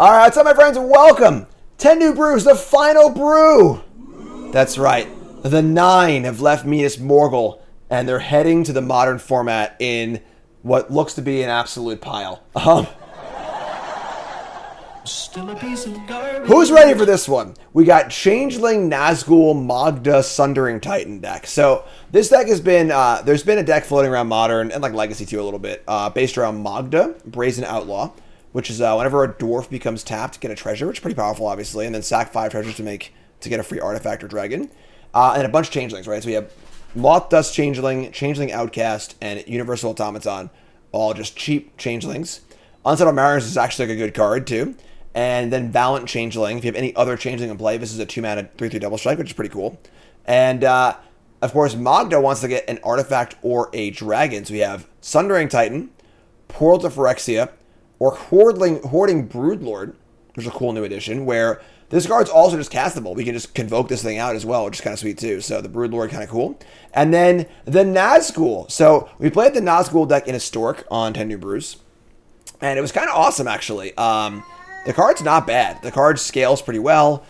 All right, what's up, my friends? Welcome. 10 New Brews, the final brew. That's right. The 9 have left Minas Morgul, and they're heading to the modern format in what looks to be an absolute pile. Who's ready for this one? We got Changeling, Nazgûl, Magda, Sundering Titan deck. So this deck has been, there's been a deck floating around Modern and like Legacy too a little bit, based around Magda, Brazen Outlaw, which is whenever a dwarf becomes tapped, get a treasure, which is pretty powerful, obviously, and then sack 5 treasures to get a free artifact or dragon, and a bunch of changelings, right? So we have Moth Dust Changeling, Changeling Outcast, and Universal Automaton, all just cheap changelings. Unsettled Mariners is actually like a good card too. And then Valiant Changeling. If you have any other Changeling in play, this is a 2-mana 3/3 double strike, which is pretty cool. And of course, Magda wants to get an artifact or a dragon. So we have Sundering Titan, Portal to Phyrexia, or Hoarding Broodlord, which is a cool new addition, where this card's also just castable. We can just convoke this thing out as well, which is kind of sweet too. So the Broodlord, kind of cool. And then the Nazgûl. So we played the Nazgûl deck in Historic on 10 New Brews. And it was kind of awesome, actually. The card's not bad. The card scales pretty well.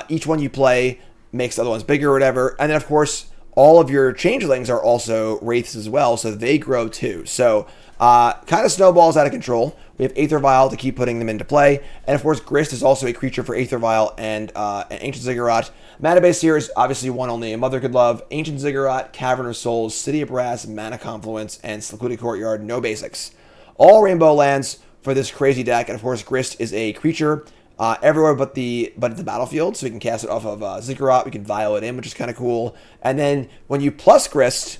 Each one you play makes the other ones bigger or whatever. And then, of course, all of your changelings are also Wraiths as well, so they grow too. So kind of snowballs out of control. We have Aether Vial to keep putting them into play. And, of course, Grist is also a creature for Aether Vial and an Ancient Ziggurat. Mana base here is obviously one only. A Mother Could Love, Ancient Ziggurat, Cavern of Souls, City of Brass, Mana Confluence, and Secluded Courtyard. No basics. All rainbow lands for this crazy deck, and of course, Grist is a creature everywhere but the battlefield, so we can cast it off of Ziggurat. We can vial it in, which is kind of cool. And then when you plus Grist,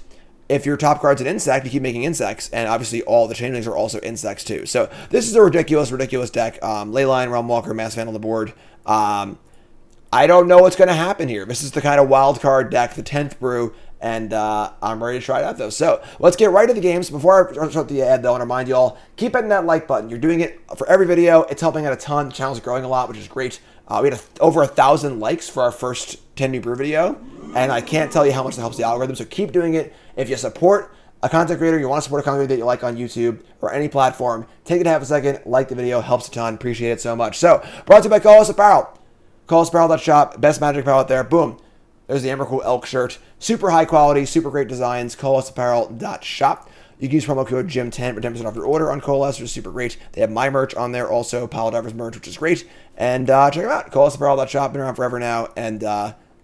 if your top card's an insect, you keep making insects, and obviously all the changelings are also insects too. So this is a ridiculous deck. Leyline, Realmwalker, Mass Vandal on the board. I don't know what's going to happen here. This is the kind of wild card deck, the 10th brew, and I'm ready to try it out, though. So let's get right to the games. Before I start the ad, though, I want to remind you all, keep hitting that like button. You're doing it for every video. It's helping out a ton. The channel's growing a lot, which is great. We had over 1,000 likes for our first 10 New Brew video, and I can't tell you how much that helps the algorithm, so keep doing it. If you support a content creator, you want to support a content creator that you like on YouTube or any platform, take it half a second, like the video, helps a ton. Appreciate it so much. So, brought to you by Colas Apparel. ColasApparel.shop, best magic apparel out there. Boom. There's the Emrakul Elk shirt. Super high quality, super great designs. ColasApparel.shop. You can use promo code GYM10 for 10% off your order on Colas, which is super great. They have my merch on there also, Pile Divers merch, which is great. And check them out. ColasApparel.shop, been around forever now. And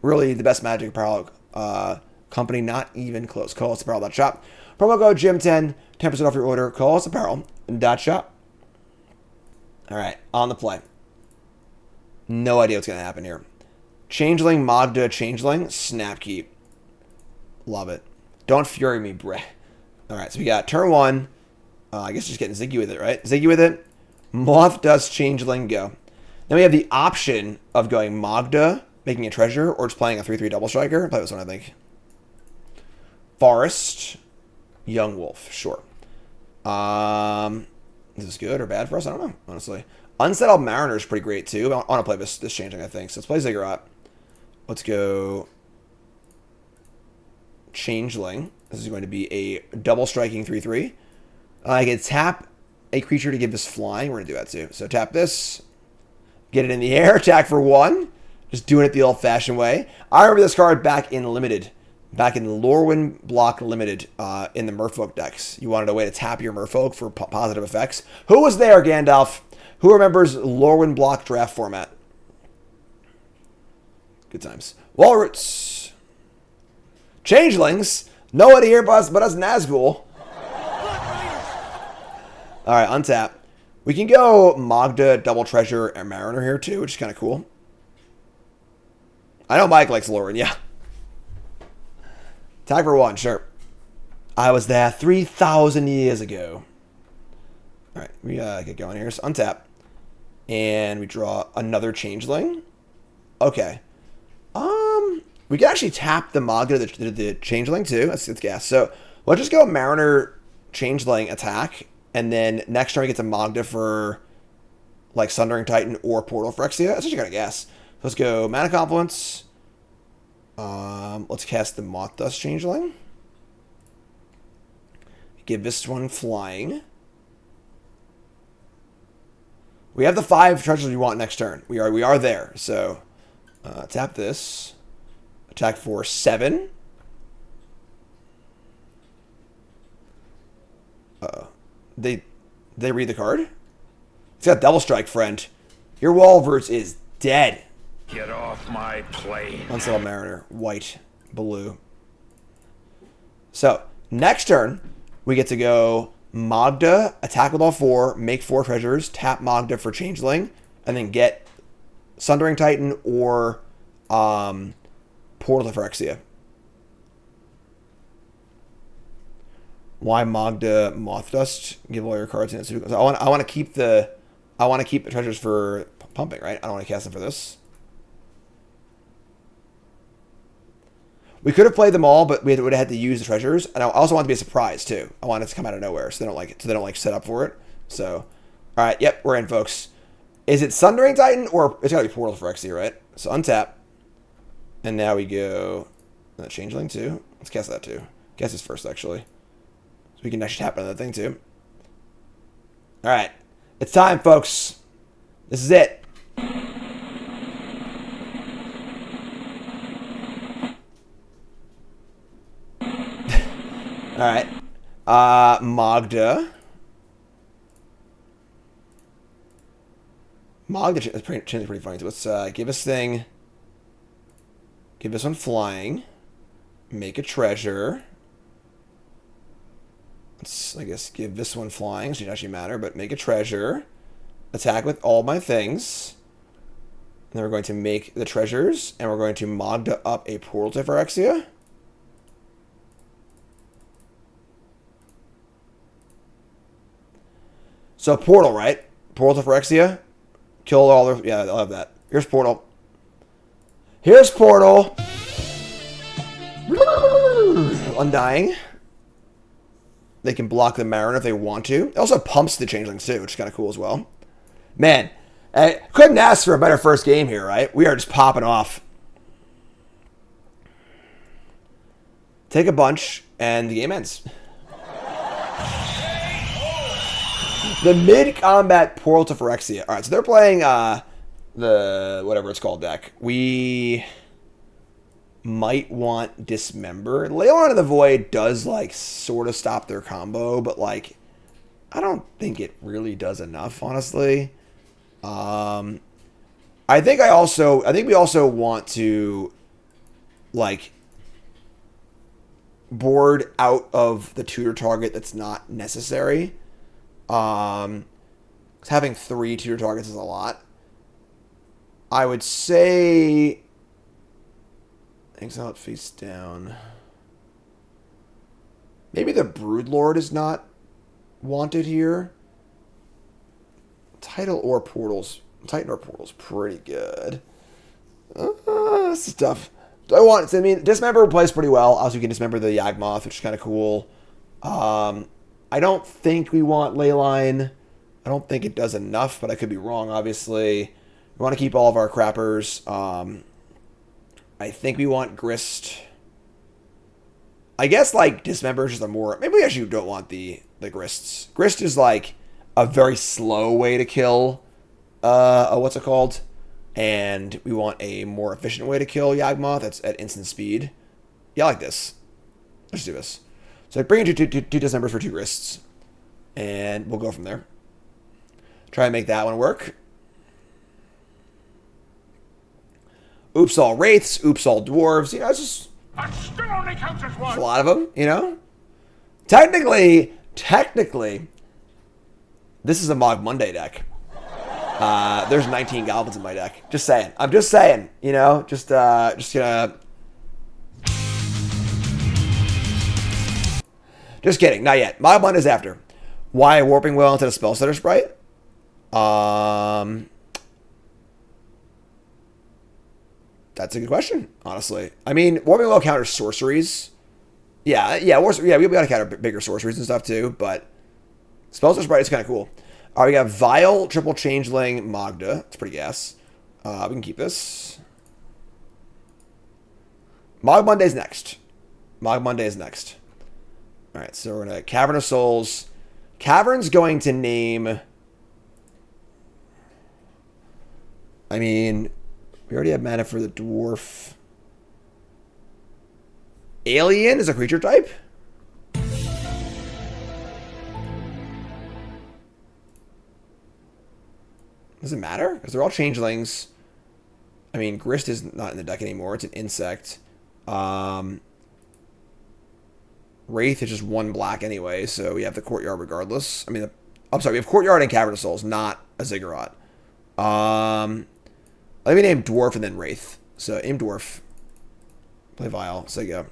really the best magic apparel company, not even close. ColasApparel.shop. Promo code GYM10, 10% off your order. ColasApparel.shop. All right, on the play. No idea what's going to happen here. Changeling, Magda, Changeling, Snapkeep. Love it. Don't fury me, bruh. Alright, so we got turn 1. I guess just getting Ziggy with it, right? Ziggy with it. Moth Dust, Changeling, go. Then we have the option of going Magda, making a treasure, or just playing a 3/3 double striker. Play this one, I think. Forest, Young Wolf, sure. Is this good or bad for us? I don't know, honestly. Unsettled Mariner is pretty great, too. I want to play this Changeling, I think. So let's play Ziggurat. Let's go Changeling. This is going to be a double striking 3/3. I can tap a creature to give this flying. We're going to do that, too. So tap this. Get it in the air. Attack for 1. Just doing it the old-fashioned way. I remember this card back in Limited. Back in Lorwyn Block Limited in the Merfolk decks. You wanted a way to tap your Merfolk for positive effects. Who was there, Gandalf? Who remembers Lorwyn Block draft format? Good times. Walroots. Changelings. Nobody here but us Nazgûl. Alright, untap. We can go Magda, Double Treasure, and Mariner here too, which is kind of cool. I know Mike likes Lorwyn, yeah. Tag for 1, sure. I was there 3,000 years ago. Alright, we get going here. So untap. And we draw another Changeling. Okay. We can actually tap the Magda, the Changeling too. That's gas. So let's just go Mariner, Changeling, attack. And then next turn we get to Magda for like Sundering Titan or Portal Phyrexia. That's actually kind of gas. Let's go Mana Confluence. Let's cast the Moth Dust Changeling. Give this one flying. We have the 5 treasures we want next turn. We are there. So tap this. Attack for 7. They read the card. It's got double strike, friend. Your Walrus is dead. Get off my plane. Unsettled Mariner, white, blue. So next turn, we get to go Magda, attack with all 4, make 4 treasures, tap Magda for Changeling, and then get Sundering Titan or Portal to Phyrexia. Why Magda Moth Dust? Give all your cards in it. I want to keep the treasures for pumping, right? I don't want to cast them for this. We could have played them all, but we would have had to use the treasures. And I also want it to be a surprise too. I want it to come out of nowhere, so they don't like set up for it. So, all right, yep, we're in, folks. Is it Sundering Titan or it's gotta be Portal for Phyrexia, right? So untap, and now we go Changeling too. Let's cast that too. Cast this first actually, so we can actually tap on that thing too. All right, it's time, folks. This is it. All right, Magda is pretty funny. So let's give this thing, give this one flying, make a treasure. Let's, I guess, give this one flying. It doesn't actually matter, but make a treasure, attack with all my things. And then we're going to make the treasures, and we're going to Magda up a Portal to Phyrexia. So Portal, right? Portal to Phyrexia. Kill all the... Yeah, I'll have that. Here's Portal. Here's Portal. Undying. They can block the Mariner if they want to. It also pumps the Changelings too, which is kind of cool as well. Man, I couldn't ask for a better first game here, right? We are just popping off. Take a bunch, and the game ends. The mid-combat Portal to Phyrexia. All right, so they're playing the whatever it's called deck. We might want Dismember. Leyline of the Void does like sort of stop their combo, but like I don't think it really does enough, honestly. I think we also want to like board out of the tutor target that's not necessary. 'Cause having 3 tutor targets is a lot. I would say Exile face down. Maybe the Broodlord is not wanted here. Titan or Portal's pretty good. This is tough. Do I want? I mean, Dismember plays pretty well. Also, you can Dismember the Yawgmoth, which is kind of cool. I don't think we want Leyline. I don't think it does enough, but I could be wrong, obviously. We want to keep all of our crappers. I think we want Grist. I guess, like, Dismember is just a more... Maybe we actually don't want the Grists. Grist is, like, a very slow way to kill, what's it called? And we want a more efficient way to kill Yawgmoth. That's at instant speed. Yeah, I like this. Let's do this. So bring in two Dismembers for 2 Grists. And we'll go from there. Try and make that one work. Oops all Wraiths. Oops all Dwarves. You know, it's just... a lot of them, you know? Technically, this is a Mog Monday deck. There's 19 Goblins in my deck. Just saying. I'm just saying, you know? Just gonna... Just kidding. Not yet. Mog Monday's after. Why a Warping Well instead of Spellstutter Sprite? That's a good question, honestly. I mean, Warping Well counters sorceries. Yeah, we gotta counter bigger sorceries and stuff too, but Spellstutter Sprite is kind of cool. All right, we got Vile, Triple Changeling, Magda. It's pretty gas. We can keep this. Mog Monday's next. All right, so we're going to Cavern of Souls. Cavern's going to name... I mean, we already have mana for the dwarf. Alien is a creature type? Does it matter? Because they're all changelings. I mean, Grist is not in the deck anymore. It's an insect. Wraith is just 1 black anyway, so we have the Courtyard regardless. I mean, I'm sorry, we have Courtyard and Cavern of Souls, not a Ziggurat. Let me name Dwarf and then Wraith. So, aim Dwarf. Play Vial. So, go.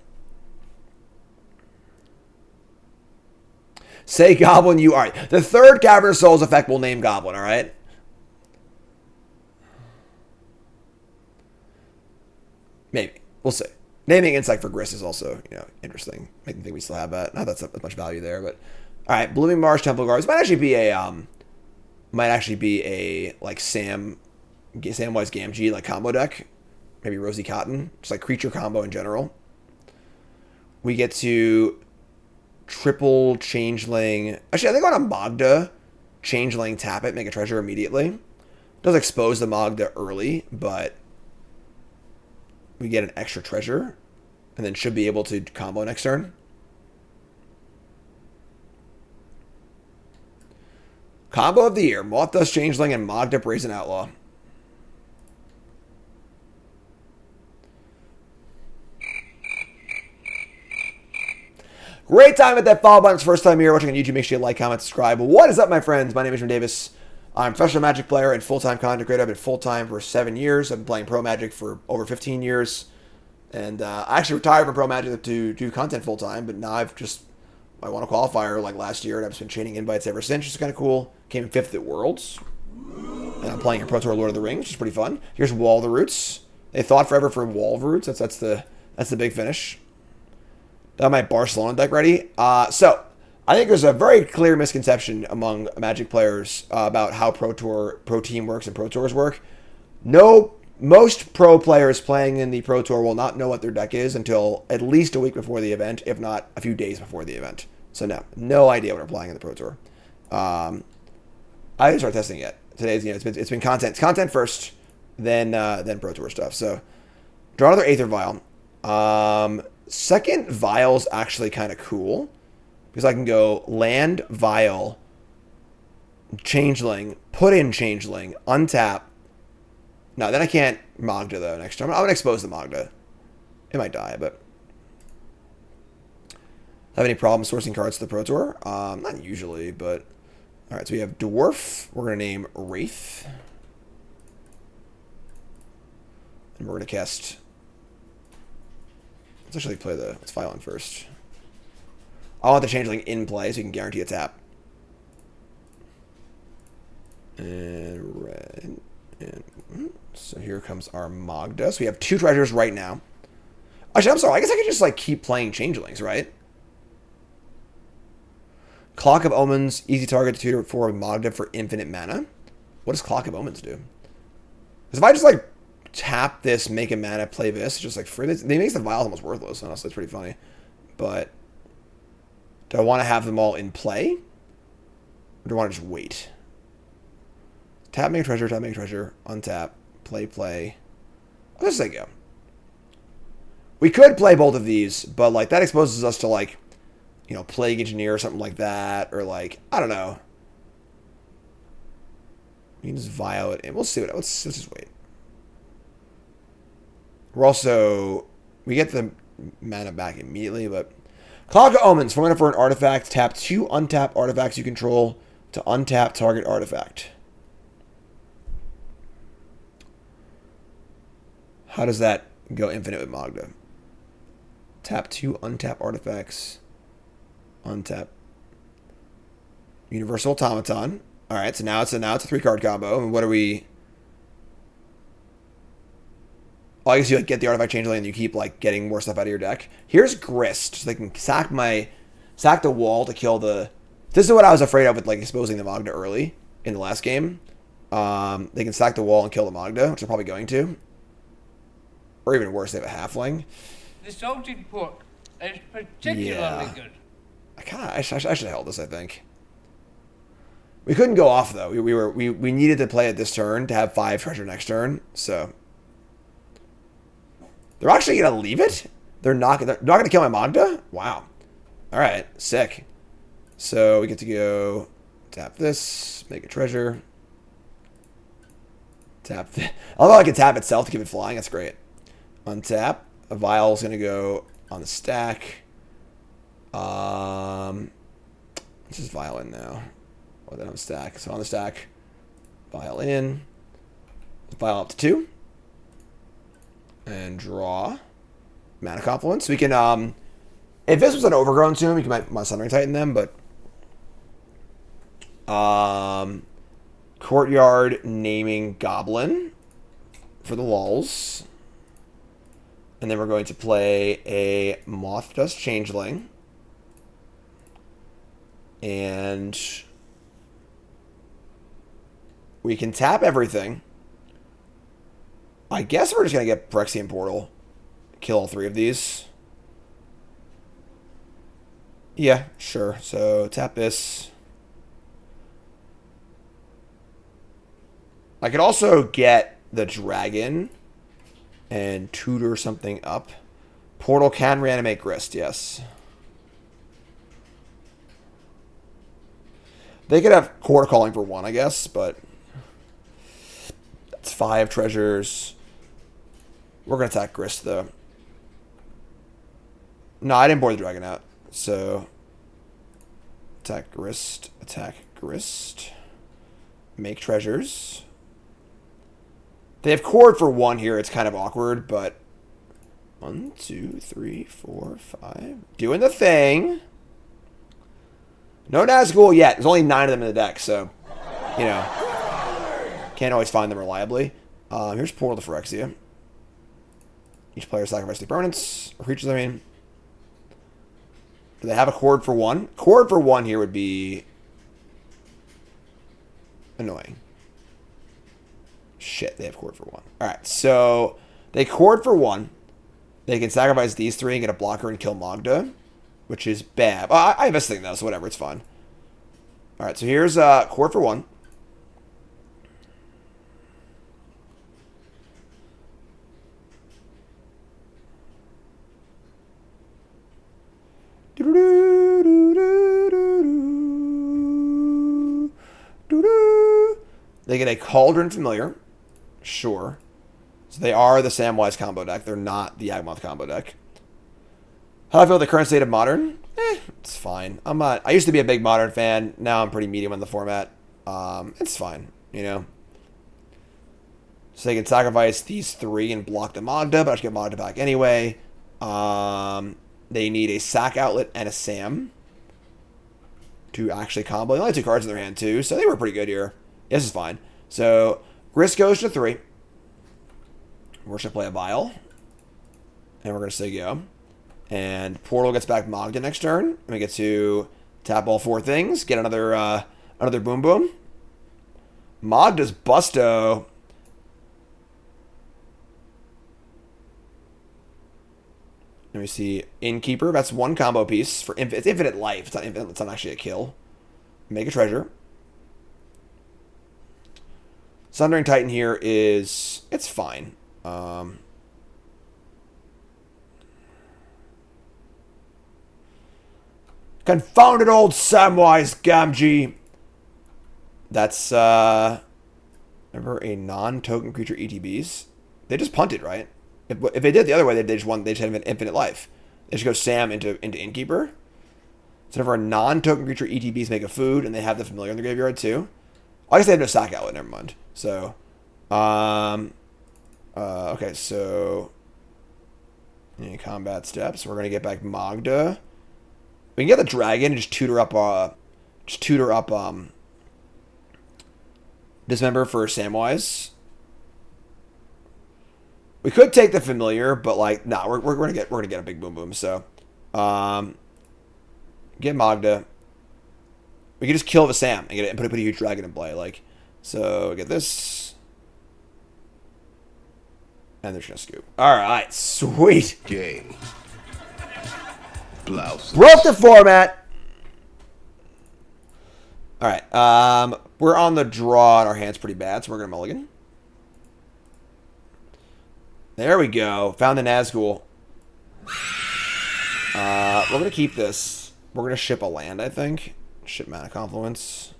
Say Goblin, you... Alright, the 3rd Cavern of Souls effect will name Goblin, alright? Maybe. We'll see. Naming Insect for Grist is also, you know, interesting. Making me think we still have that. Not that's as much value there, but... Alright, Blooming Marsh, Temple Guards. Might actually be a, like, Samwise Gamgee, like, combo deck. Maybe Rosy Cotton. Just, like, creature combo in general. We get to... Triple Changeling. Actually, I think on a Magda, Changeling, tap it, make a treasure immediately. It does expose the Magda early, but... We get an extra treasure, and then should be able to combo next turn. Combo of the year: Moth Dust Changeling and Magda Brazen Outlaw. Great time at that follow button. It's first time here watching on YouTube. Make sure you like, comment, subscribe. What is up, my friends? My name is Jim Davis. I'm a professional Magic player and full-time content creator. I've been full-time for 7 years. I've been playing Pro Magic for over 15 years. And I actually retired from Pro Magic to do content full-time, but now I won a qualifier like last year, and I've just been chaining invites ever since, which is kind of cool. Came in 5th at Worlds. And I'm playing a Pro Tour Lord of the Rings, which is pretty fun. Here's Wall of the Roots. They thought forever for Wall of Roots. That's the big finish. Got my Barcelona deck ready. So I think there's a very clear misconception among Magic players about how Pro Team works and Pro Tours work. Most pro players playing in the Pro Tour will not know what their deck is until at least a week before the event, if not a few days before the event. So no idea what we're playing in the Pro Tour. I didn't start testing yet. Today's, it's been content first, then Pro Tour stuff. So draw another Aether Vial. Second Vial's actually kind of cool because I can go land, Vial, Changeling, put in Changeling, untap. No, then I can't Magda though next turn. I'm going to expose the Magda. It might die, but... Have any problems sourcing cards to the Pro Tour? Not usually, but... Alright, so we have Dwarf. We're going to name Wraith. And we're going to cast... Let's actually play let's file in first. I want the Changeling in play so you can guarantee a tap. And red. And so here comes our Magda. So we have 2 treasures right now. Actually, I'm sorry. I guess I could just like keep playing Changelings, right? Clock of Omens, easy target to tutor for Magda for infinite mana. What does Clock of Omens do? Because if I just like tap this, make a mana, play this, just like free this, they makes the vials almost worthless. Honestly, it's pretty funny. But do I want to have them all in play, or do I want to just wait? Tap, make a treasure, untap, play. I'll just say go. We could play both of these, but like that exposes us to like, Plague Engineer or something like that, or like, I don't know. We can just vial it, and we'll see let's just wait. We get the mana back immediately, but Clock of Omens, for an artifact, tap 2 untap artifacts you control to untap target artifact. How does that go infinite with Magda? Tap 2 untap artifacts. Untap. Universal Automaton. Alright, so now it's a 3-card combo. And what are we... Oh, I guess you like get the artifact Changeling and you keep like getting more stuff out of your deck. Here's Grist. So they can sack the wall to kill the... This is what I was afraid of with like exposing the Magda early in the last game. They can sack the wall and kill the Magda, which they're probably going to. Or even worse, they have a halfling. The salted pork is particularly good. I should have held this, I think. We couldn't go off though. We needed to play it this turn to have 5 treasure next turn. So they're actually gonna leave it. They're not gonna kill my Magda. Wow. All right, sick. So we get to go tap this, make a treasure. Tap. Although I can tap itself to keep it flying. That's great. Untap. A vial's gonna go on the stack. Let's just vial in now. Oh, then on the stack. So on the stack, vial in. Vial up to 2. And draw. Mana Confluence. We can, if this was an overgrown tomb, we might Sundering Titan them, but Courtyard Naming Goblin for the lulz. And then we're going to play a Moth Dust Changeling. And we can tap everything. I guess we're just going to get Phyrexian Portal. Kill all 3 of these. Yeah, sure. So tap this. I could also get the dragon and tutor something up. Portal can reanimate Grist, yes. They could have Quarter Calling for 1, I guess, but that's 5 treasures. We're going to attack Grist, though. No, I didn't board the dragon out. So, attack Grist, make treasures. They have Cord for 1 here. It's kind of awkward, but 1, 2, 3, 4, 5. Doing the thing. No Nazgûl yet. There's only 9 of them in the deck, so, you know, can't always find them reliably. Here's Portal to Phyrexia. Each player sacrifices 2 permanents, or creatures, I mean. Do they have a Cord for 1? Cord for 1 here would be annoying. Shit, they have Cord for 1. Alright, so they Cord for 1. They can sacrifice these 3 and get a blocker and kill Magda, which is bad. I have this thing though, so whatever, it's fine. Alright, so here's Cord for 1. They get a Cauldron Familiar. Sure. So they are the Samwise combo deck. They're not the Yawgmoth combo deck. How do I feel the current state of Modern? It's fine. I used to be a big Modern fan. Now I'm pretty medium on the format. It's fine, you know. So they can sacrifice these 3 and block the Magda, but I should get Magda back anyway. They need a Sack Outlet and a Sam to actually combo. They only have 2 cards in their hand too, so they were pretty good here. This is fine. So Grist goes to 3. We're just gonna play a Vial, and we're gonna say go. And Portal gets back Magda next turn. And we get to tap all 4 things, get another Boom Boom. Magda's Busto. Let me see. Innkeeper. That's 1 combo piece for it's infinite life. It's not infinite. It's not actually a kill. Make a treasure. Sundering Titan here is it's fine. Confounded old Samwise Gamgee. That's remember a non-token creature ETBs. They just punted, right? If they did it the other way, they just had an infinite life. They should go Sam into Innkeeper. So for a non-token creature ETBs make a food, and they have the Familiar in the graveyard too. I guess they have no Sack Outlet. Never mind. So, okay. So, any combat steps? We're gonna get back Magda. We can get the dragon and just tutor up. Dismember for Samwise. We could take the Familiar, but like, nah, we're gonna get a big Boom Boom. So, get Magda. We can just kill the Sam and get it and put a huge dragon in play. Like, so get this, and they're just gonna scoop. All right, sweet. Game. Blouse. Broke the format. All right. We're on the draw, and our hand's pretty bad, so we're gonna mulligan. There we go. Found the Nazgûl. We're gonna keep this. We're gonna ship a land, I think. Ship Mana Confluence.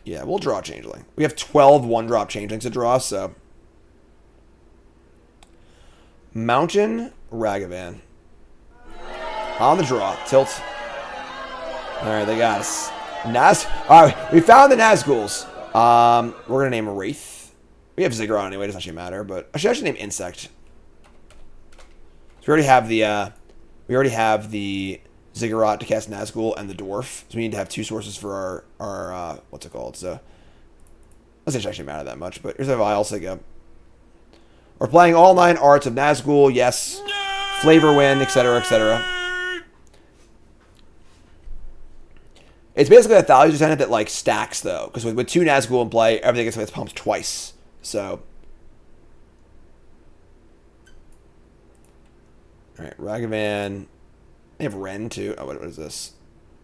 Yeah, we'll draw Changeling. We have 12 one-drop Changelings to draw, so. Mountain Ragavan. On the draw. Tilt. Alright, they got us. Alright, we found the Nazgûls. We're gonna name a Wraith. We have Ziggurat anyway, it doesn't actually matter, but I should name Insect. So we already have the Ziggurat to cast Nazgûl and the Dwarf. So we need to have 2 sources for our what's it called? So doesn't actually matter that much, but here's a Vial Sigga. We're playing all 9 arts of Nazgûl, yes. Flavor Win, etc., etc. It's basically a Thalia's Descendant that like stacks though, because with 2 Nazgûl in play, everything gets pumped twice. So, all right, Ragavan. They have Ren too. Oh, what is this?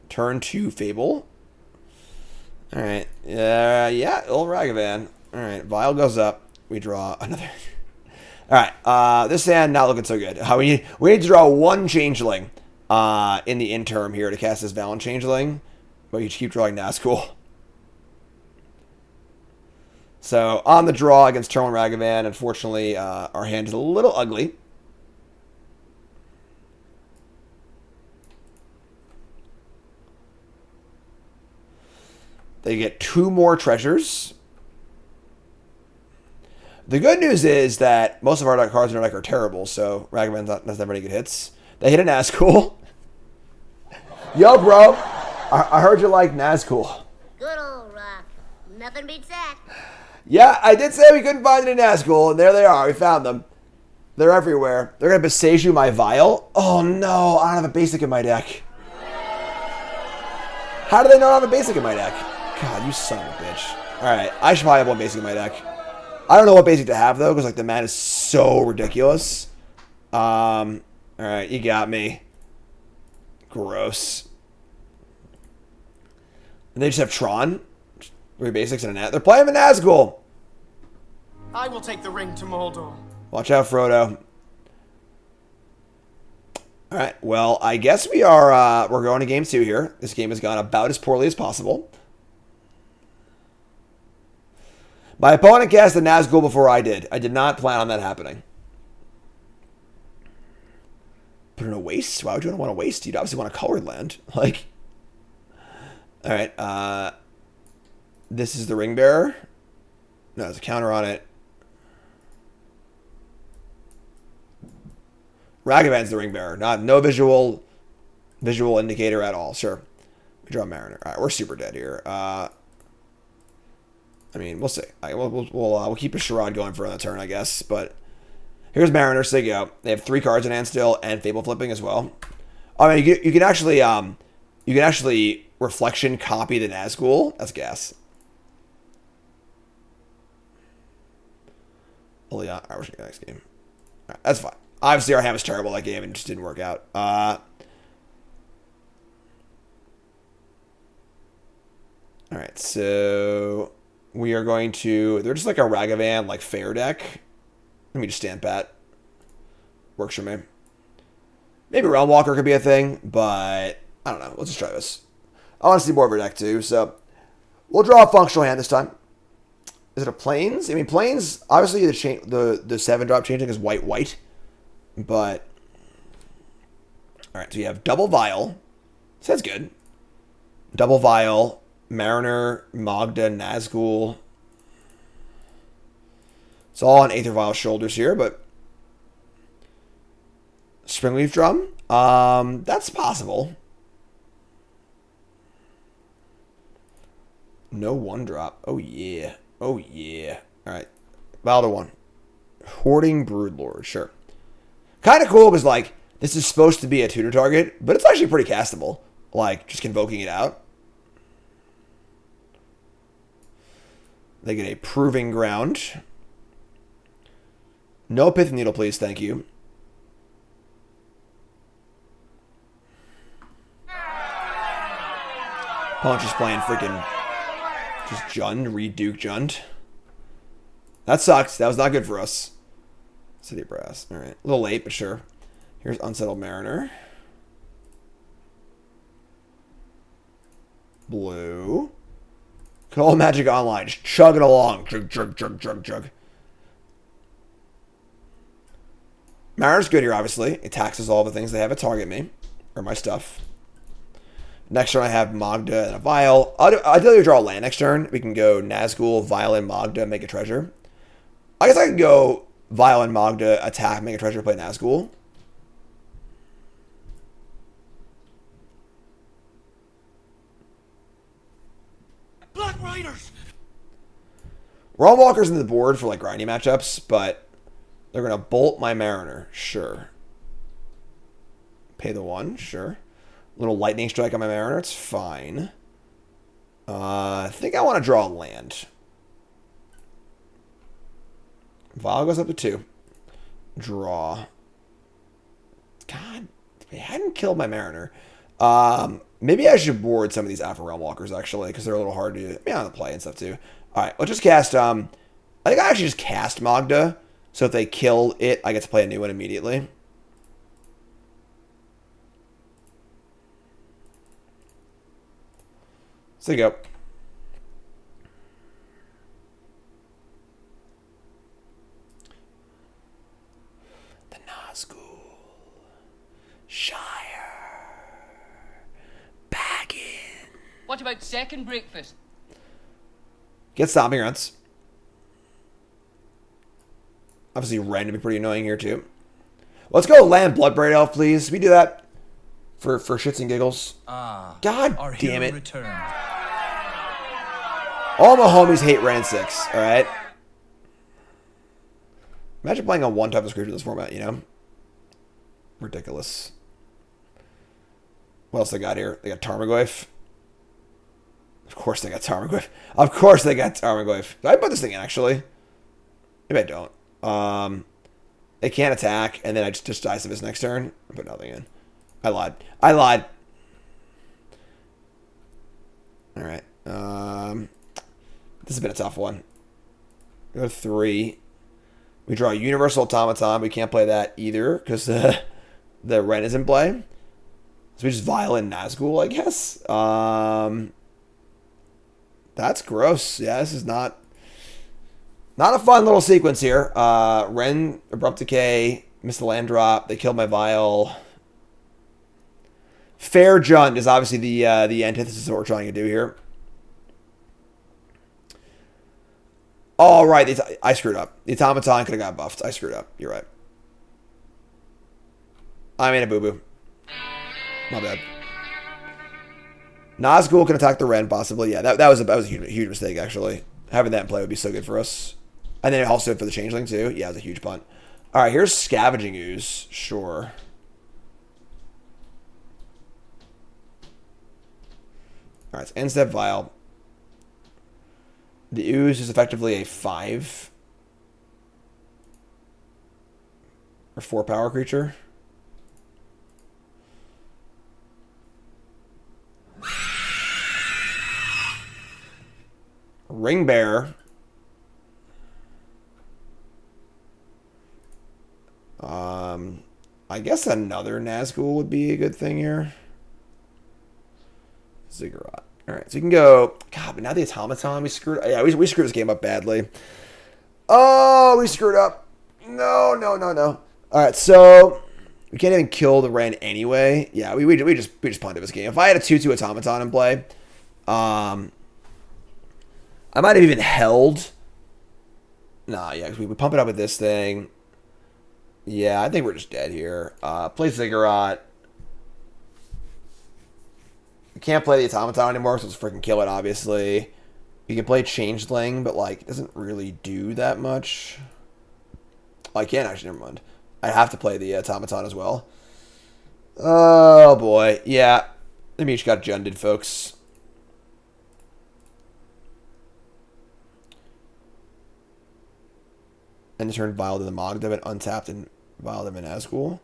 Turn 2 Fable. All right, yeah, old Ragavan. All right, Vial goes up. We draw another. All right, this hand not looking so good. We need to draw 1 Changeling in the interim here to cast this Valen Changeling. But you keep drawing Nazgûl. So, on the draw against turn 1 Ragavan, unfortunately, our hand is a little ugly. They get 2 more treasures. The good news is that most of our cards in our deck are terrible, so Ragavan doesn't have any good hits. They hit a Nazgûl. Yo, bro. I heard you like Nazgûl. Good old rock. Nothing beats that. Yeah, I did say we couldn't find it in Nazgûl, and there they are. We found them. They're everywhere. They're going to Beseju my Vial. Oh, no. I don't have a basic in my deck. How do they not have a basic in my deck? God, you son of a bitch. All right, I should probably have 1 basic in my deck. I don't know what basic to have, though, because like the mana is so ridiculous. All right, you got me. Gross. And they just have Tron. 3 basics and a Nat. They're playing the Nazgûl. I will take the ring to Moldor. Watch out, Frodo. All right. Well, I guess we are. We're going to game 2 here. This game has gone about as poorly as possible. My opponent cast the Nazgûl before I did. I did not plan on that happening. Put in a waste? Why would you want to waste? You'd obviously want a colored land. Like. All right, this is the Ring Bearer. No, there's a counter on it. Ragavan's the Ring Bearer. No visual indicator at all. Sure. We draw Mariner. All right, we're super dead here. I mean, we'll see. We'll keep a charade going for another turn, I guess. But here's Mariner. So you go. They have 3 cards in hand still and Fable Flipping as well. I mean, you can actually reflection copy the Nazgûl. That's gas. All right, we're going to next game. All right, that's fine. Obviously, our hand was terrible that game and just didn't work out. All right, so we are going to. They're just like a Ragavan, like fair deck. Let me just stand pat. Works for me. Maybe Realm Walker could be a thing, but I don't know. Let's just try this. I want to see more of her deck too, so we'll draw a functional hand this time. Is it a Plains? I mean, Plains, obviously the 7-drop changing is white, but all right. So you have double Vial. So that's good. Double Vial, Mariner, Magda, Nazgûl. It's all on Aether Vial's shoulders here, but Springleaf Drum. That's possible. No 1-drop. Oh, yeah. Oh, yeah. All right. Valda 1. Hoarding Broodlord. Sure. Kind of cool because, like, this is supposed to be a tutor target, but it's actually pretty castable. Like, just convoking it out. They get a Proving Ground. No Pith Needle, please. Thank you. Punch is playing freaking just Jund, re-Duke Jund. That sucks. That was not good for us. City Brass. All right. A little late, but sure. Here's Unsettled Mariner. Blue. Call Magic Online. Just chug it along. Chug, chug, chug, chug, chug. Mariner's good here, obviously. It taxes all the things they have to target me. Or my stuff. Next turn I have Magda and a Vial. I'll do draw a land next turn. We can go Nazgûl, Vial, and Magda, make a treasure. I guess I can go Vial and Magda, attack, make a treasure, play Nazgûl. Black Riders! Realm Walker's in the board for like grindy matchups, but they're going to bolt my Mariner. Sure. Pay the 1. Sure. Little lightning strike on my Mariner. It's fine. I think I want to draw a land. Vial goes up to 2. Draw. God, they hadn't killed my Mariner. Maybe I should board some of these Alpha Realm Walkers, actually, because they're a little hard to be on the play and stuff, too. All right, let's just cast... I think I actually just cast Magda, so if they kill it, I get to play a new one immediately. So there you go. The Nazgûl. Shire. Back in. What about second breakfast? Get stomping runs. Obviously, Ren to be pretty annoying here, too. Let's go land Bloodbraid Elf, please. We do that for shits and giggles. God damn it. Returned. All my homies hate Ren 6, alright? Imagine playing on one type of creature in this format, you know? Ridiculous. What else they got here? They got Tarmogoyf. Of course they got Tarmogoyf. Of course they got Tarmogoyf. Did I put this thing in, actually? Maybe I don't. They can't attack, and then I just dice of his next turn. I put nothing in. I lied. I lied. Alright. This has been a tough one. Go to 3. We draw a Universal Automaton. We can't play that either, because the Ren is in play. So we just Vial and Nazgûl, I guess. That's gross. Yeah, this is not a fun little sequence here. Ren, Abrupt Decay, missed the land drop. They killed my Vial. Fair Jund is obviously the antithesis of what we're trying to do here. All right, I screwed up. The Automaton could have got buffed. I screwed up. You're right. I made a boo-boo. My bad. Nazgûl can attack the Ren, possibly. Yeah, that was a huge mistake, actually. Having that in play would be so good for us. And then also for the Changeling, too. Yeah, it was a huge punt. All right, here's Scavenging Ooze. Sure. All right, so end step Vial. The Ooze is effectively a 5 or 4 power creature. Ring Bear. I guess another Nazgûl would be a good thing here. Ziggurat. All right, so you can go. God, but now the Automaton, we screwed. Yeah, we screwed this game up badly. Oh, we screwed up. No. All right, so we can't even kill the Ren anyway. Yeah, we just punted this game. If I had a 2/2 Automaton in play, I might have even held. Nah, yeah, we pump it up with this thing. Yeah, I think we're just dead here. Play Ziggurat. We can't play the Automaton anymore, so let's freaking kill it, obviously. You can play Changeling, but, like, it doesn't really do that much. Oh, I can't, actually, never mind. I have to play the Automaton as well. Oh, boy. Yeah. Maybe each got Junded, folks. And turn Vial to the Magda, and untapped and Vial them in Nazgûl.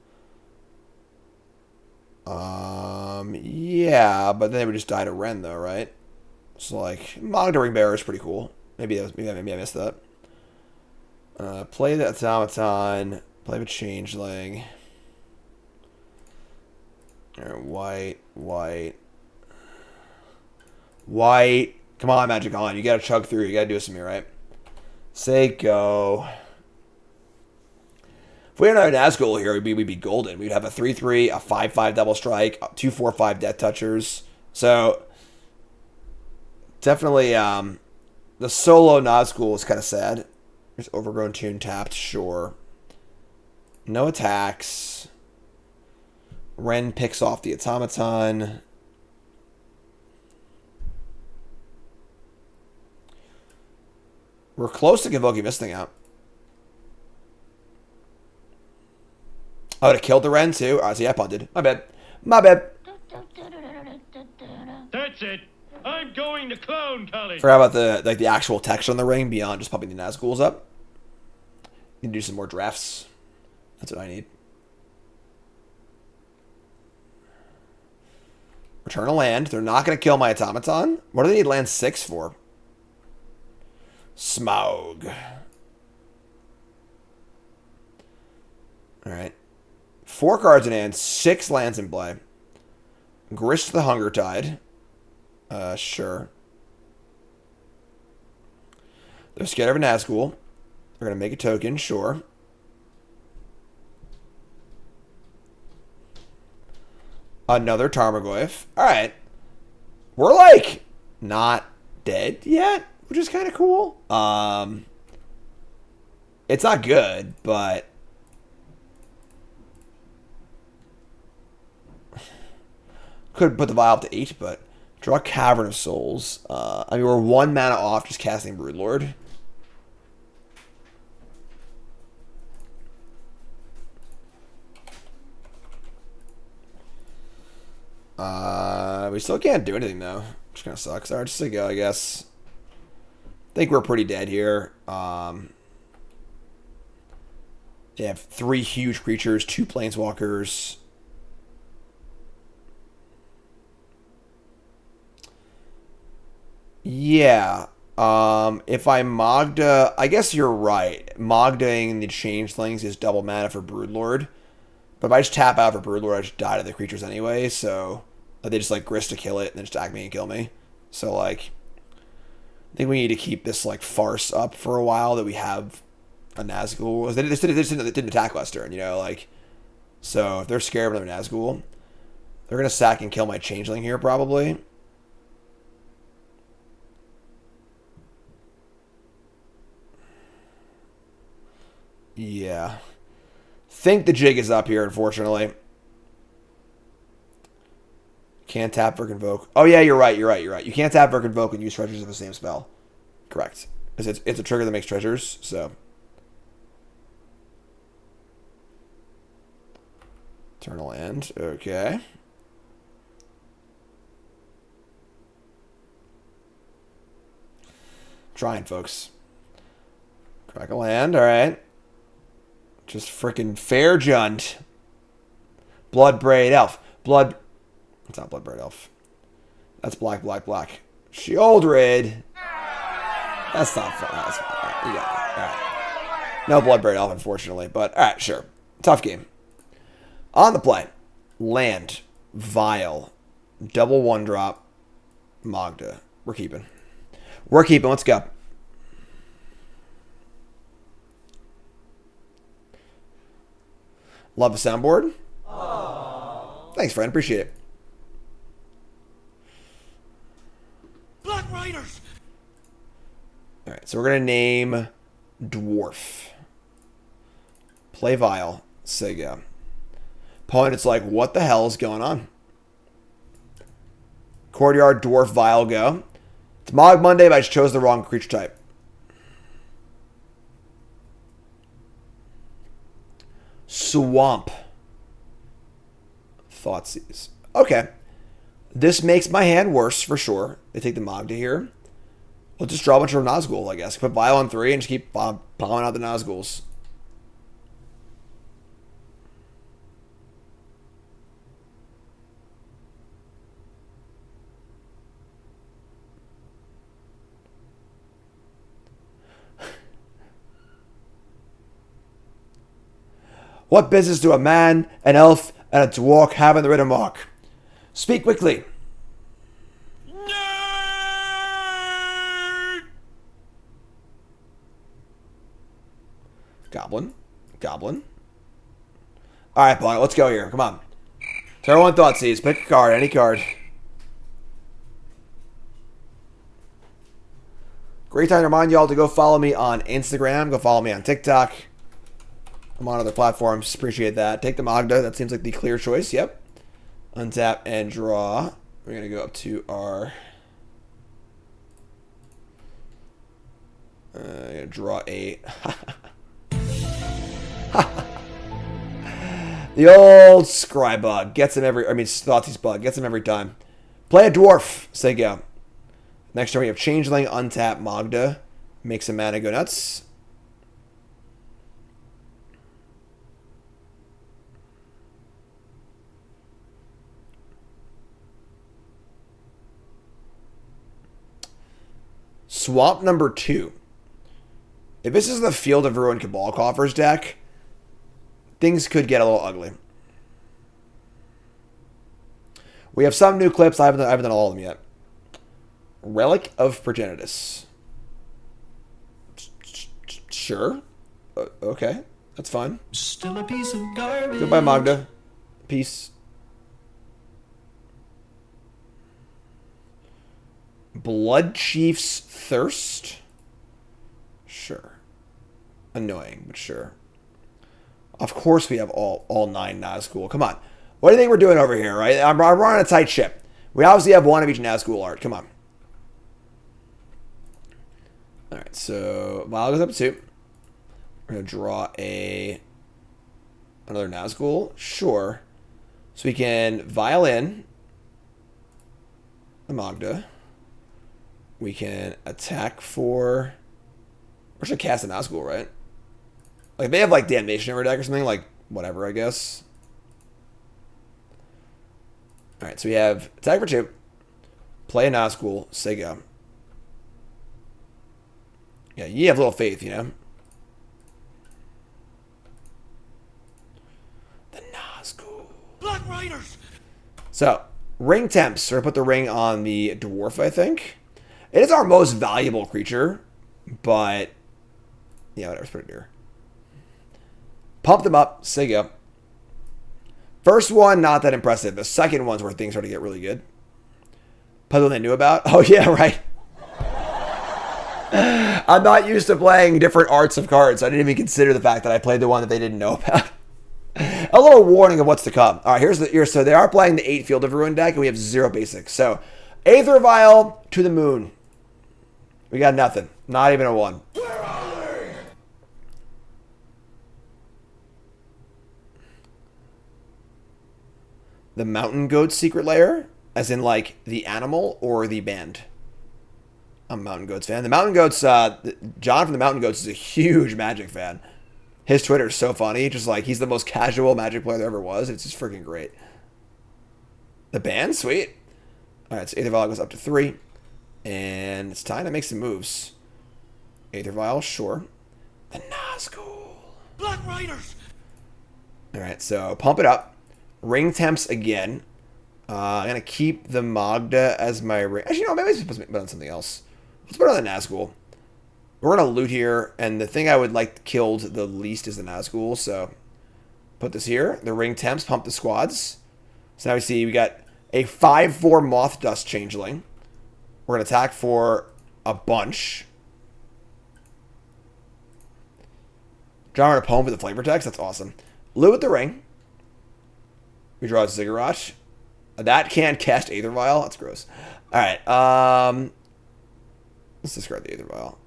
Yeah, but then they would just die to Ren, though, right? So, like, Magda Ring Bearer is pretty cool. Maybe I missed that. Play the Automaton. Play the Changeling. Alright, white. Come on, Magic on. You gotta chug through. You gotta do this to me, right? Say go. If we had another Nazgûl here, we'd be golden. We'd have a 3/3, a 5/5 double strike, 2/4/5 Death Touchers. So, definitely, the solo Nazgûl is kind of sad. There's Overgrown Tune tapped, sure. No attacks. Ren picks off the Automaton. We're close to Convoking this thing out. I would have killed the Ren too. Alright, so yeah, I punted. My bad. That's it. I'm going to clown college. Forgot about the actual text on the ring beyond just popping the Nazgûls up. Need to do some more drafts. That's what I need. Return a land. They're not going to kill my Automaton. What do they need land 6 for? Smaug. Alright. 4 cards in hand, 6 lands in play. Grist the Hunger Tide. Sure. They're scared of a Nazgûl. They're going to make a token, sure. Another Tarmogoyf. Alright. We're like not dead yet, which is kind of cool. It's not good, but could put the vial up to 8, but draw Cavern of Souls. I mean, we're 1 mana off just casting Broodlord. We still can't do anything, though. Which kind of sucks. Alright, just to go, I guess. I think we're pretty dead here. They have 3 huge creatures, 2 planeswalkers. Yeah. If I Magda, I guess you're right. Magdaing the Changelings is double mana for Broodlord. But if I just tap out for Broodlord, I just die to the creatures anyway, so they just like Grist to kill it and then just attack me and kill me. So like I think we need to keep this like farce up for a while that we have a Nazgûl. They didn't attack last turn, you know, like so if they're scared of another Nazgûl, they're gonna sack and kill my Changeling here probably. Yeah. Think the jig is up here, unfortunately. Can't tap for Convoke. Oh, yeah, you're right. You can't tap for Convoke and use treasures of the same spell. Correct. Because it's a trigger that makes treasures, so. Eternal End. Okay. Trying, folks. Crack a land, alright. Just freaking fair junt. Bloodbraid Elf. It's not Bloodbraid Elf. That's black. Sheoldred. That's not fun. That's fun. You got it. Alright. No Bloodbraid Elf, unfortunately. But, alright, sure. Tough game. On the play. Land. Vial. Double 1-drop. Magda. We're keeping. Let's go. Love the soundboard. Aww. Thanks, friend. Appreciate it. Black Riders! Alright, so we're going to name Dwarf. Play Vial. Sega. Opponent's like, what the hell is going on? Courtyard, Dwarf, Vial, go. It's Mog Monday, but I just chose the wrong creature type. Swamp. Thoughtseize. Okay. This makes my hand worse for sure. They take the Magda here. We'll just draw a bunch of Nazgûl, I guess. Put Vial on 3 and just keep palming out the Nazgûls. What business do a man, an elf, and a dwarf have in the Ritter Mark? Speak quickly. Goblin. Goblin. Alright, boy, let's go here. Come on. Turn one Thoughtseize. Pick a card, any card. Great time to remind y'all to go follow me on Instagram. Go follow me on TikTok. I'm on other platforms. Appreciate that. Take the Magda. That seems like the clear choice. Yep. Untap and draw. We're going to go up to our... draw 8. The old Scry bug. Gets him every... I mean, Thoughtseize bug. Gets him every time. Play a dwarf. Say go. Next turn we have Changeling, untap, Magda. Makes a mana go nuts. Swamp number 2. If this is the Field of Ruin Cabal Coffers deck, things could get a little ugly. We have some new clips. I haven't done all of them yet. Relic of Progenitus. Sure. Okay. That's fine. Still a piece of garbage. Goodbye, Magda. Peace. Blood Chief's Thirst. Sure. Annoying, but sure. Of course we have all 9 Nazgûl. Come on. What do you think we're doing over here, right? I'm running a tight ship. We obviously have one of each Nazgûl art. Come on. Alright, so Vile goes up to 2. We're going to draw another Nazgûl. Sure. So we can Vile in the Magda. We can attack for... Or should cast a Nazgûl, right? Like, they have, like, Damnation in their deck or something. Like, whatever, I guess. Alright, so we have attack for 2. Play a Nazgûl. Say go. Yeah, you have little faith, you know? The Nazgûl. Black Riders! So, ring temps. We're going to put the ring on the dwarf, I think. It is our most valuable creature, but... Yeah, whatever. Put it here. Pump them up. Say go. First one, not that impressive. The second one's where things start to get really good. Puzzle they knew about? Oh, yeah, right. I'm not used to playing different arts of cards. I didn't even consider the fact that I played the one that they didn't know about. A little warning of what's to come. All right, so they are playing the 8 Field of Ruin deck, and we have 0 basics. So, Aether Vial to the moon. We got nothing. Not even a 1. The Mountain Goat's Secret Lair, as in, like, the animal or the band? I'm a Mountain Goats fan. The Mountain Goats, John from the Mountain Goats is a huge Magic fan. His Twitter is so funny. Just like, he's the most casual Magic player there ever was. It's just freaking great. The band? Sweet. All right, so Aether Vial goes up to 3. And it's time to make some moves. Aether Vial, sure. The Nazgûl. Black Riders! All right, so pump it up. Ring temps again. I'm going to keep the Magda as my ring. Actually, no, maybe it's supposed to put on something else. Let's put on the Nazgûl. We're going to loot here, and the thing I would like killed the least is the Nazgûl, so put this here. The ring temps, pump the squads. So now we see we got a 5/4 Moth Dust Changeling. We're going to attack for a bunch. Draw a poem for the flavor text. That's awesome. Loot with the ring. We draw a Ziggurat. That can't cast Aether Vial. That's gross. Alright. Let's discard the Aether Vial.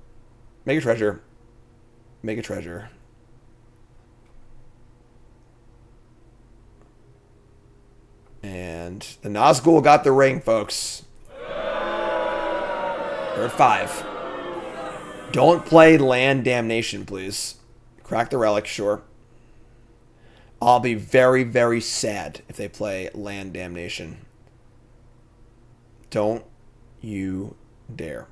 Make a treasure. Make a treasure. And the Nazgûl got the ring, folks. We're at 5. Don't play Land Damnation, please. Crack the Relic, sure. I'll be very, very sad if they play Land Damnation. Don't you dare.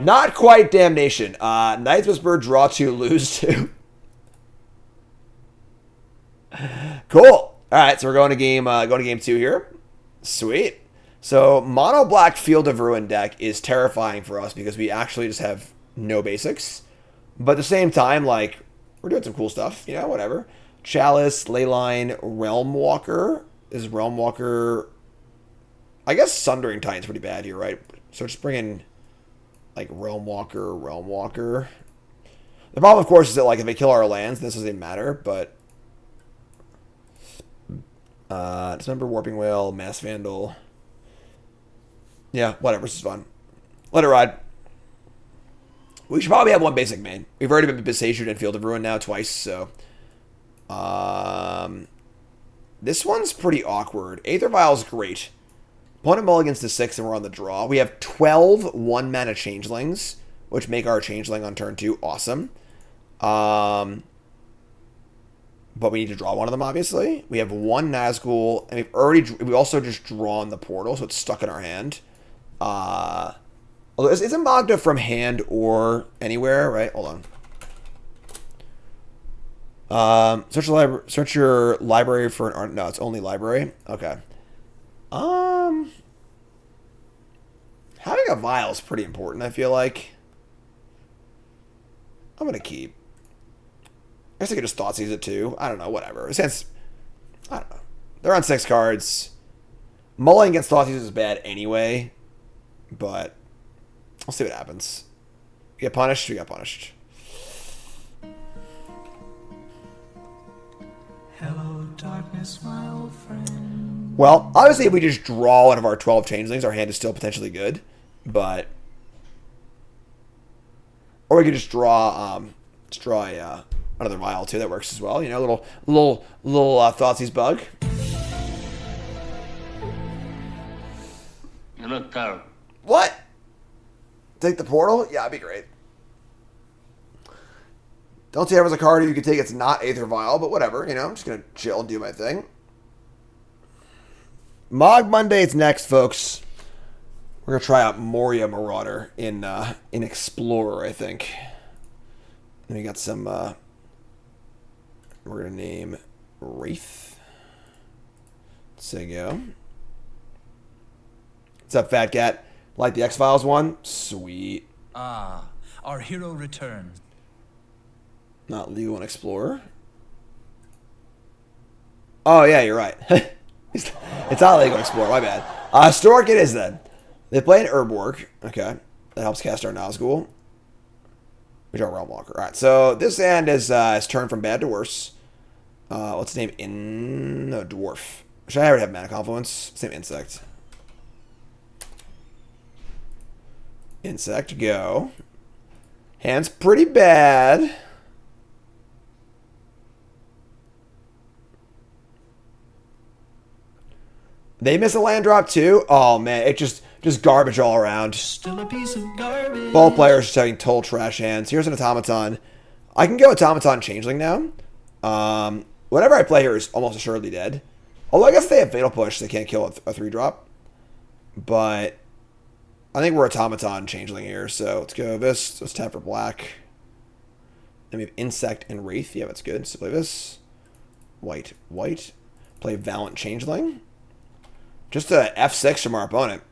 Not quite damnation. Knight's Whisper, draw 2, lose 2. Cool. All right, so we're going to game 2 here. Sweet. So mono black Field of Ruin deck is terrifying for us because we actually just have no basics. But at the same time, like, we're doing some cool stuff, you know, whatever. Chalice, Leyline, Realm Walker. Is Realm Walker... I guess Sundering Titan's pretty bad here, right? So just bring in, like, Realm Walker. The problem, of course, is that, like, if they kill our lands, this doesn't matter, but... Dismember, Warping Whale, Mass Vandal. Yeah, whatever, this is fun. Let it ride. We should probably have one basic main. We've already been Besaged and Field of Ruin now twice, so... This one's pretty awkward. Aether Vial's great. Opponent mulligans to 6 and we're on the draw. We have 12 1-mana changelings, which make our changeling on turn 2 awesome. But we need to draw one of them, obviously. We have 1 Nazgûl, and we've also just drawn the portal, so it's stuck in our hand. Although isn't Magda from hand or anywhere, right? Hold on. Search your library for an art. No, it's only library. Okay. Having a vial is pretty important, I feel like. I'm gonna keep. I guess I could just Thoughtseize it too. I don't know, whatever. Since I don't know. They're on 6 cards. Mulling against Thoughtseize is bad anyway. But we'll see what happens. We get punished, we got punished. Hello, darkness, my old friend. Well, obviously if we just draw one of our 12 changelings, our hand is still potentially good. But or we could just draw another vial too. That works as well. You know, little Thoughtseize bug. You look terrible. What? Take the portal? Yeah, that'd be great. Don't say everyone's a card you could take. It's not Aether Vial, but whatever. You know, I'm just gonna chill and do my thing. Mog Monday's next, folks. We're gonna try out Moria Marauder in Explorer, I think. And we got some. We're gonna name Wraith. Sego. What's up, Fat Cat? Like the X-Files one? Sweet. Ah, our hero returns. Not legal and Explorer. Oh yeah, you're right. It's not legal and Explorer. My bad. Stork it is then. They play an Urborg. Okay, that helps cast our Nazgûl. We draw Realm Walker. All right, so this hand is turned from bad to worse. What's the name? Dwarf. Should I already have Mana Confluence? Same Insect. Insect, go. Hand's pretty bad. They miss a land drop too? Oh man, it just garbage all around. Still a piece of garbage. Both players just having total trash hands. Here's an Automaton. I can go Automaton Changeling now. Whatever I play here is almost assuredly dead. Although I guess they have Fatal Push, they can't kill a 3-drop. But I think we're Automaton Changeling here, so let's go this. Let's tap for black. Then we have Insect and Wraith. Yeah, that's good. So play this. White. Play Valiant Changeling. Just a F6 from our opponent.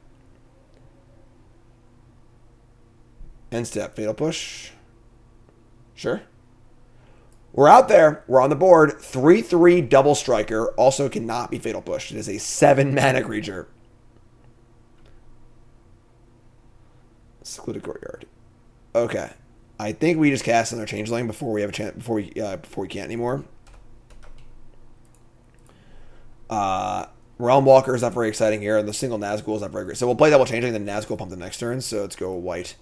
End step. Fatal Push. Sure. We're out there. We're on the board. 3/3 double striker. Also cannot be Fatal Push. It is a 7-mana creature. Secluded Courtyard. Okay. I think we just cast another Changeling before we have a chance. Before we can't anymore. Realm Walker is not very exciting here, and the single Nazgûl is not very great. So we'll play double Changeling, then Nazgûl pump the next turn. So let's go white.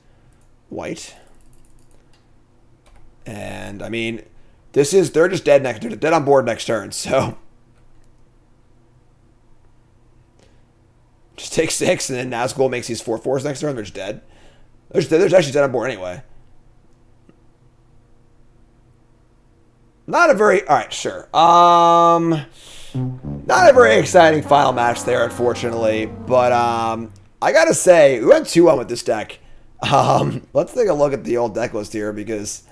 And I mean, they're just dead next. They're dead on board next turn. So just take 6, and then Nazgûl makes these 4/4s next turn. They're just dead. They're actually dead on board anyway. Not a very... Alright, sure. Not a very exciting final match there, unfortunately. But, I gotta say, we went 2-1 with this deck. Let's take a look at the old deck list here because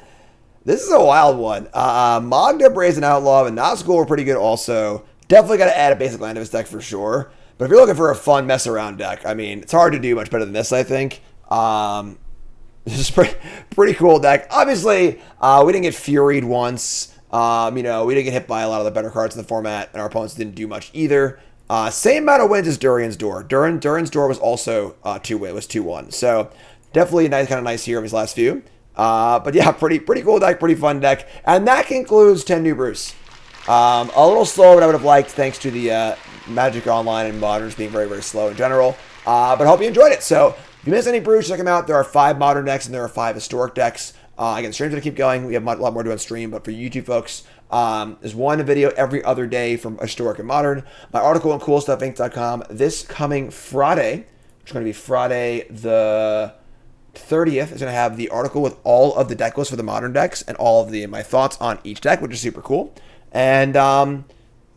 this is a wild one. Magda, Brazen Outlaw, and Nazgûl were pretty good also. Definitely got to add a basic land to this deck for sure. But if you're looking for a fun mess around deck, I mean, it's hard to do much better than this, I think. This is pretty cool deck. Obviously, we didn't get Furied once. You know, we didn't get hit by a lot of the better cards in the format, and our opponents didn't do much either. Same amount of wins as Durian's Door. Durian's Door was also 2-win, was 2-1. So definitely kind of nice here in his last few. But yeah, pretty cool deck, pretty fun deck. And that concludes 10 New Brews. A little slower than I would have liked thanks to the Magic Online and Moderns being very, very slow in general. But I hope you enjoyed it. So if you missed any brews, check them out. There are 5 modern decks and there are 5 historic decks. Again, stream's going to keep going. We have a lot more to do on stream, but for you YouTube folks, there's one video every other day from historic and modern. My article on coolstuffinc.com this coming Friday, which is going to be Friday the 30th, is going to have the article with all of the deck lists for the modern decks and all of my thoughts on each deck, which is super cool. And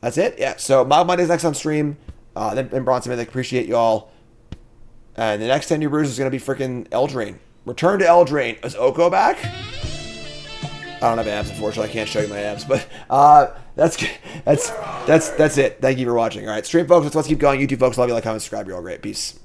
that's it. Yeah, so Mild Monday's next on stream. Then Bronson Mythic, appreciate y'all. And the next 10 New Brews is going to be freaking Eldraine. Return to Eldraine. Is Oko back? I don't have abs, unfortunately. I can't show you my abs, but that's it. Thank you for watching. All right, stream folks, let's keep going. YouTube folks, love you, like, comment, subscribe. You're all great. Peace.